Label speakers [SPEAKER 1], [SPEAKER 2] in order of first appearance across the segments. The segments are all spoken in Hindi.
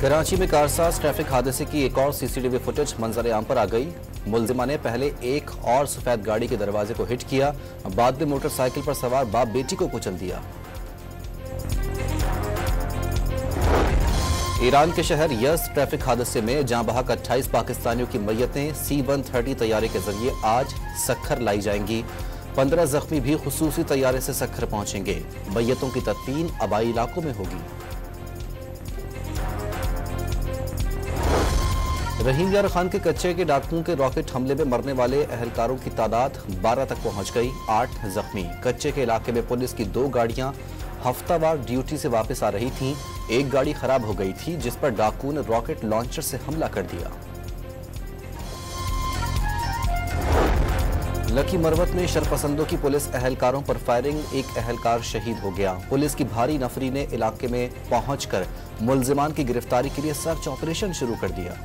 [SPEAKER 1] कराची में कारसाज ट्रैफिक हादसे की एक और सीसीटीवी फुटेज मंजर आम पर आ गई। मुलजिमा ने पहले एक और सफेद गाड़ी के दरवाजे को हिट किया, बाद में मोटरसाइकिल पर सवार बाप बेटी को कुचल दिया। ईरान के शहर यज़्द ट्रैफिक हादसे में जहां बहक 28 पाकिस्तानियों की मैयतें C-130 तैयारे के जरिए आज सक्खर लाई जाएंगी। 15 जख्मी भी खुसूसी तैयारे से सक्खर पहुंचेंगे। मैयतों की तदफीन आबाई इलाकों में होगी। रहीम यार खान के कच्चे के डाकुओं के रॉकेट हमले में मरने वाले अहलकारों की तादाद 12 तक पहुंच गई, 8 जख्मी। कच्चे के इलाके में पुलिस की 2 गाड़ियां हफ्तावार ड्यूटी से वापस आ रही थीं। एक गाड़ी खराब हो गई थी जिस पर डाकुओं ने रॉकेट लॉन्चर से हमला कर दिया। लकी मरवत में शरपसंदों की पुलिस अहलकारों पर फायरिंग, एक अहलकार शहीद हो गया। पुलिस की भारी नफरी ने इलाके में पहुंचकर मुलजिमान की गिरफ्तारी के लिए सर्च ऑपरेशन शुरू कर दिया।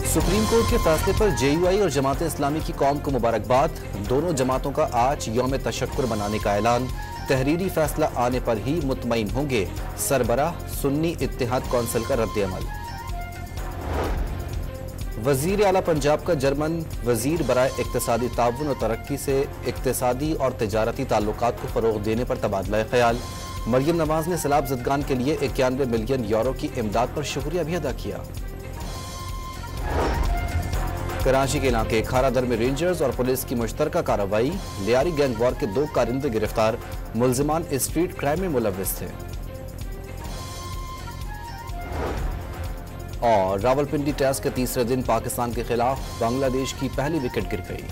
[SPEAKER 1] सुप्रीम कोर्ट के फैसले पर JUI और जमात इस्लामी की कौम को मुबारकबाद। दोनों जमातों का आज यौम तशक्कुर मनाने का ऐलान। तहरीरी फैसला आने पर ही मुतमईन होंगे सरबराह सुन्नी इत्तेहाद कौंसिल का रद्द-ए-अमल। वजीर आला पंजाब का जर्मन वजीर बराए इक्तिसादी ताउन और तरक्की से इक्तिसादी और तिजारती ताल्लुकात को फरोग देने पर तबादला ख्याल। मरियम नवाज ने सैलाब ज़दगान के लिए 91 मिलियन यूरो की इमदाद पर शुक्रिया भी अदा किया। कराची के इलाके खारादर में रेंजर्स और पुलिस की मुश्तरका कार्रवाई। लियारी गैंग वॉर के 2 कारिंदे गिरफ्तार। मुलजिमान स्ट्रीट क्राइम में मुलव्विस थे। और रावलपिंडी टेस्ट के तीसरे दिन पाकिस्तान के खिलाफ बांग्लादेश की पहली विकेट गिर गई।